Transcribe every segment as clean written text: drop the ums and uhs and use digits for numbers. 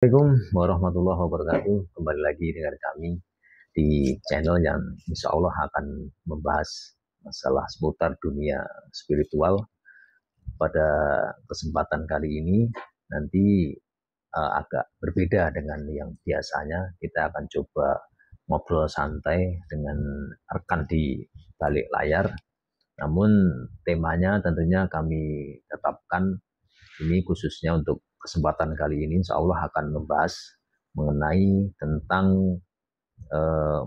Assalamualaikum warahmatullahi wabarakatuh. Kembali lagi dengan kami di channel yang insya Allah akan membahas masalah seputar dunia spiritual. Pada kesempatan kali ini nanti agak berbeda dengan yang biasanya. Kita akan coba ngobrol santai dengan rekan di balik layar. Namun temanya tentunya kami tetapkan ini khususnya untuk kesempatan kali ini, insya Allah akan membahas mengenai tentang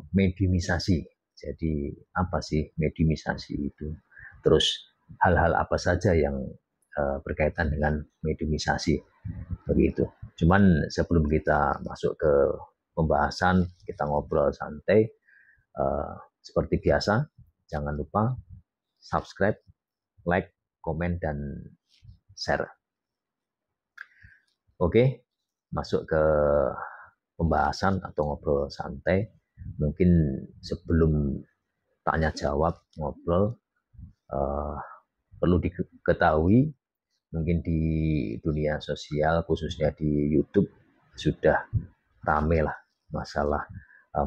mediumisasi. Jadi apa sih mediumisasi itu? Terus hal-hal apa saja yang berkaitan dengan mediumisasi begitu. Cuman sebelum kita masuk ke pembahasan, kita ngobrol santai. Seperti biasa, jangan lupa subscribe, like, komen, dan share. Oke, masuk ke pembahasan atau ngobrol santai. Mungkin sebelum tanya jawab ngobrol, uh, perlu diketahui mungkin di dunia sosial khususnya di YouTube sudah rame lah masalah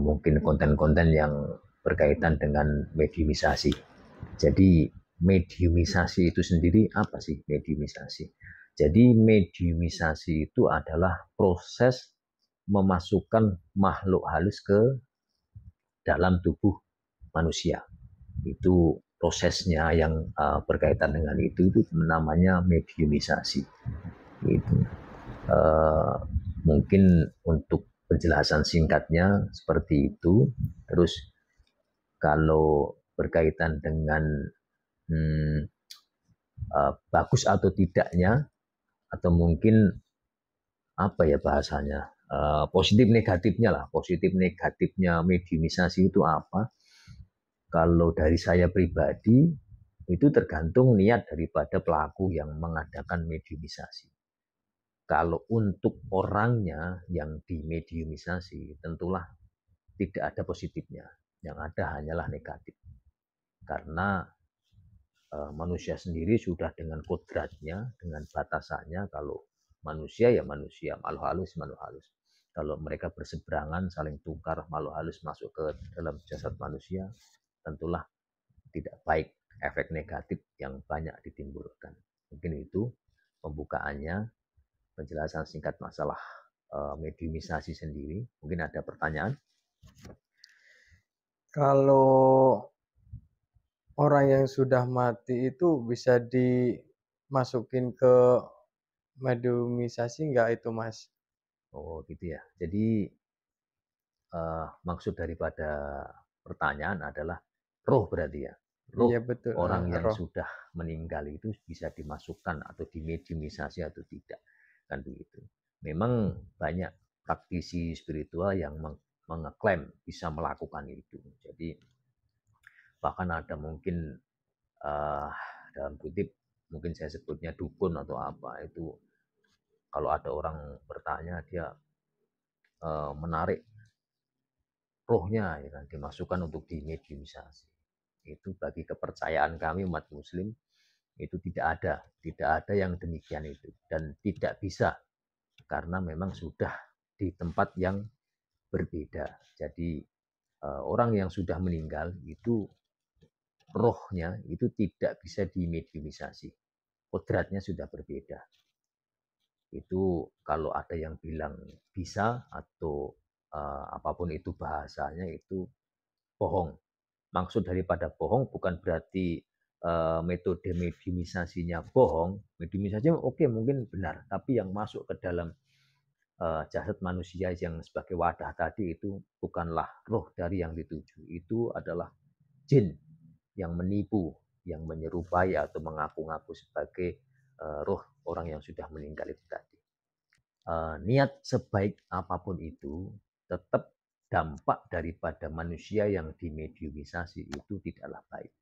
mungkin konten-konten yang berkaitan dengan mediumisasi. Jadi mediumisasi itu sendiri apa sih mediumisasi? Jadi mediumisasi itu adalah proses memasukkan makhluk halus ke dalam tubuh manusia. Itu prosesnya yang berkaitan dengan itu namanya mediumisasi. Itu mungkin untuk penjelasan singkatnya seperti itu. Terus kalau berkaitan dengan hmm, bagus atau tidaknya, atau mungkin apa ya bahasanya, positif negatifnya lah, positif negatifnya mediumisasi itu apa. Kalau dari saya pribadi itu tergantung niat daripada pelaku yang mengadakan mediumisasi. Kalau untuk orangnya yang dimediumisasi tentulah tidak ada positifnya, yang ada hanyalah negatif. Karena manusia sendiri sudah dengan kodratnya, dengan batasannya. Kalau manusia ya manusia, makhluk halus makhluk halus. Kalau mereka berseberangan, saling tukar, makhluk halus masuk ke dalam jasad manusia, tentulah tidak baik, efek negatif yang banyak ditimbulkan. Mungkin itu pembukaannya, penjelasan singkat masalah mediumisasi sendiri. Mungkin ada pertanyaan? Kalau orang yang sudah mati itu bisa dimasukin ke mediumisasi nggak itu, Mas? Oh gitu ya. Jadi maksud daripada pertanyaan adalah roh berarti ya. Roh Iya betul, orang yang roh. sudah meninggal itu bisa dimasukkan atau dimediumisasi atau tidak. Kan begitu. Memang banyak praktisi spiritual yang mengeklaim bisa melakukan itu. Jadi bahkan ada mungkin uh, dalam kutip mungkin saya sebutnya dukun atau apa itu, kalau ada orang bertanya dia menarik rohnya ya kan, dimasukkan untuk dimediumisasi. Itu bagi kepercayaan kami umat muslim itu tidak ada yang demikian itu, dan tidak bisa, karena memang sudah di tempat yang berbeda. Jadi orang yang sudah meninggal itu rohnya itu tidak bisa dimediumisasi, kodratnya sudah berbeda. Itu kalau ada yang bilang bisa atau apapun itu bahasanya, itu bohong. Maksud daripada bohong bukan berarti metode mediumisasinya bohong. Mediumisasinya oke, mungkin benar, tapi yang masuk ke dalam jasad manusia yang sebagai wadah tadi itu bukanlah roh dari yang dituju. Itu adalah jin yang menipu, yang menyerupai atau mengaku-ngaku sebagai roh orang yang sudah meninggal itu tadi. Niat sebaik apapun itu, tetap dampak daripada manusia yang dimediumisasi itu tidaklah baik.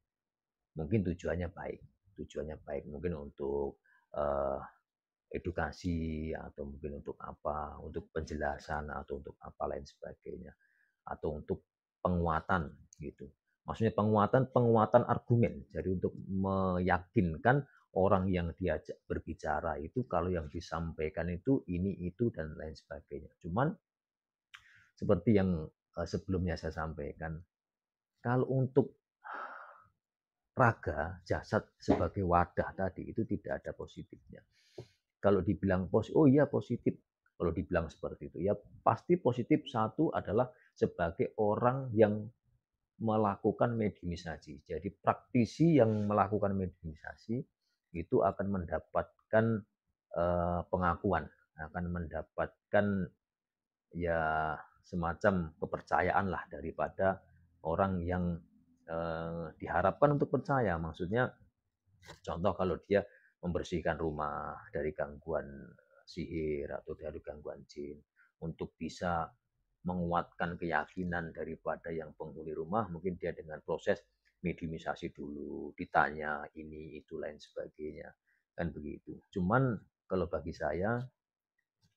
Mungkin tujuannya baik mungkin untuk uh, edukasi, atau mungkin untuk apa, untuk penjelasan atau untuk apa lain sebagainya, atau untuk penguatan gitu. Maksudnya penguatan argumen, jadi untuk meyakinkan orang yang diajak berbicara itu kalau yang disampaikan itu ini, itu, dan lain sebagainya. Cuman seperti yang sebelumnya saya sampaikan, kalau untuk raga, jasad sebagai wadah tadi itu tidak ada positifnya. Kalau dibilang oh iya positif, kalau dibilang seperti itu, ya pasti positif. Satu adalah sebagai orang yang melakukan mediumisasi. Jadi praktisi yang melakukan mediumisasi itu akan mendapatkan pengakuan, akan mendapatkan ya semacam kepercayaan lah daripada orang yang diharapkan untuk percaya. Maksudnya contoh kalau dia membersihkan rumah dari gangguan sihir atau dari gangguan jin, untuk bisa menguatkan keyakinan daripada yang penghuni rumah, mungkin dia dengan proses mediumisasi dulu, ditanya ini itu lain sebagainya, kan begitu. Cuman kalau bagi saya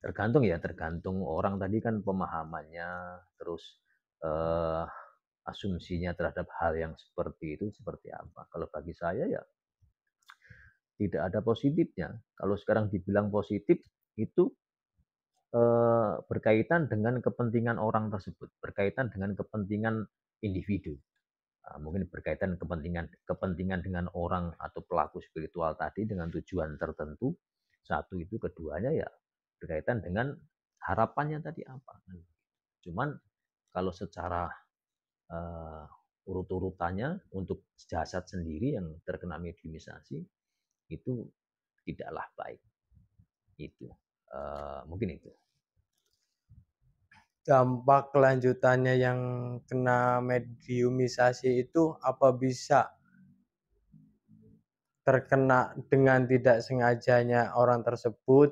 tergantung orang tadi kan pemahamannya, terus eh, asumsinya terhadap hal yang seperti itu seperti apa. Kalau bagi saya ya tidak ada positifnya. Kalau sekarang dibilang positif itu berkaitan dengan kepentingan orang tersebut, berkaitan dengan kepentingan individu. Mungkin berkaitan kepentingan dengan orang atau pelaku spiritual tadi dengan tujuan tertentu. Satu itu, keduanya ya berkaitan dengan harapannya tadi apa. Cuman kalau secara urut-urutannya untuk jasad sendiri yang terkena mediumisasi itu tidaklah baik. Itu mungkin itu. Dampak kelanjutannya yang kena mediumisasi itu apa bisa terkena dengan tidak sengajanya orang tersebut,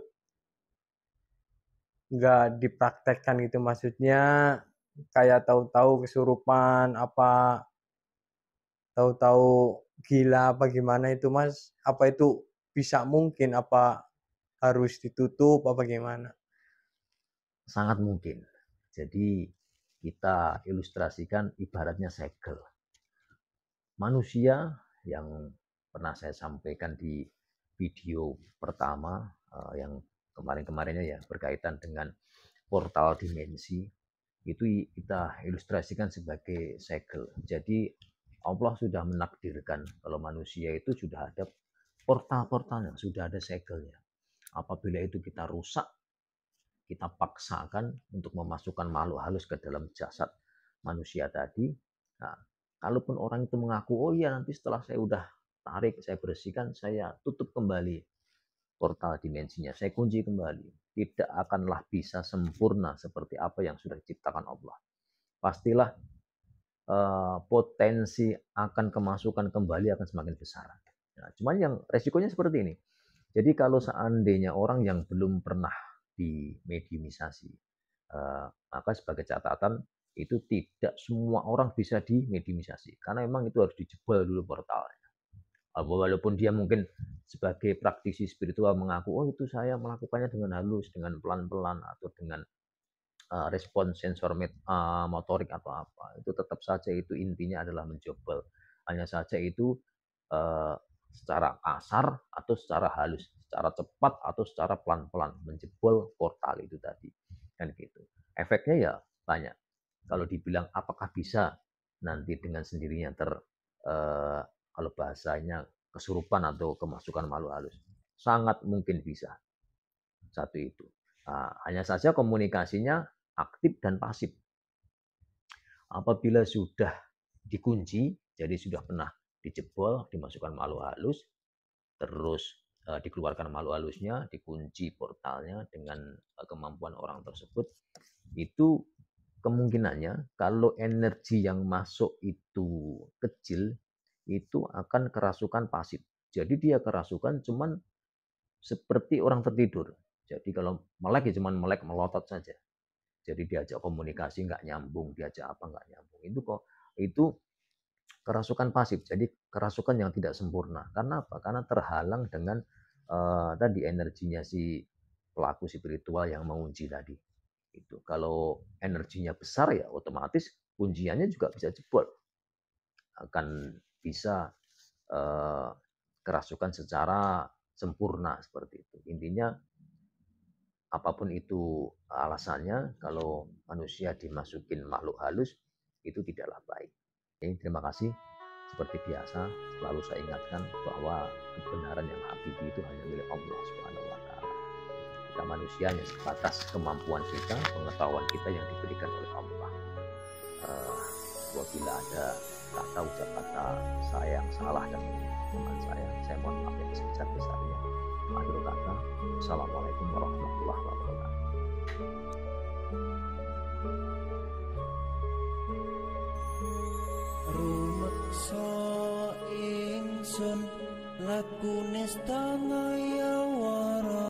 nggak dipraktekkan gitu, maksudnya kayak tahu-tahu kesurupan, apa tahu-tahu gila apa gimana itu Mas? Apa itu bisa mungkin, apa harus ditutup apa gimana? Sangat mungkin. Jadi kita ilustrasikan ibaratnya segel. Manusia yang pernah saya sampaikan di video pertama yang kemarin-kemarinnya ya berkaitan dengan portal dimensi, itu kita ilustrasikan sebagai segel. Jadi Allah sudah menakdirkan kalau manusia itu sudah ada portal-portalnya, sudah ada segelnya. Apabila itu kita rusak, kita paksakan untuk memasukkan makhluk halus ke dalam jasad manusia tadi. Nah, kalaupun orang itu mengaku, oh iya nanti setelah saya udah tarik, saya bersihkan, saya tutup kembali portal dimensinya, saya kunci kembali. Tidak akanlah bisa sempurna seperti apa yang sudah diciptakan Allah. Pastilah potensi akan kemasukan kembali akan semakin besar. Nah, cuman yang resikonya seperti ini. Jadi kalau seandainya orang yang belum pernah dimediumisasi, maka sebagai catatan itu tidak semua orang bisa dimediumisasi karena memang itu harus dijebol dulu portalnya. Walaupun dia mungkin sebagai praktisi spiritual mengaku, oh itu saya melakukannya dengan halus, dengan pelan-pelan atau dengan respon sensor motorik atau apa, itu tetap saja itu intinya adalah menjebol. Hanya saja itu secara kasar atau secara halus, secara cepat atau secara pelan-pelan menjebol portal itu tadi, kan gitu. Efeknya ya banyak. Kalau dibilang apakah bisa nanti dengan sendirinya kalau bahasanya kesurupan atau kemasukan makhluk halus, sangat mungkin bisa. Satu itu. Nah, hanya saja komunikasinya aktif dan pasif. Apabila sudah dikunci, jadi sudah pernah dijebol, dimasukkan makhluk halus, terus dikeluarkan makhluk halusnya, dikunci portalnya dengan kemampuan orang tersebut, itu kemungkinannya kalau energi yang masuk itu kecil, itu akan kerasukan pasif. Jadi dia kerasukan cuman seperti orang tertidur. Jadi kalau melek ya cuman melek melotot saja. Jadi diajak komunikasi nggak nyambung, diajak apa nggak nyambung. Itu kerasukan pasif. Jadi kerasukan yang tidak sempurna. Karena apa? Karena terhalang dengan tadi energinya si pelaku spiritual yang mengunci tadi. Itu kalau energinya besar ya otomatis kunciannya juga bisa jebol. Akan bisa kerasukan secara sempurna seperti itu. Intinya apapun itu alasannya, kalau manusia dimasukin makhluk halus itu tidaklah baik. Jadi terima kasih. Seperti biasa selalu saya ingatkan bahwa kebenaran yang hakiki itu hanya milik Allah Subhanahu wa taala. Kita manusia hanya sebatas kemampuan kita, pengetahuan kita yang diberikan oleh Allah. Apabila ada kata ucap kata saya yang salah dan teman saya mohon maaf yang sebesar-besarnya. Akhir kata, Assalamualaikum warahmatullahi wabarakatuh. Rumeksa ingsun lakune setangaya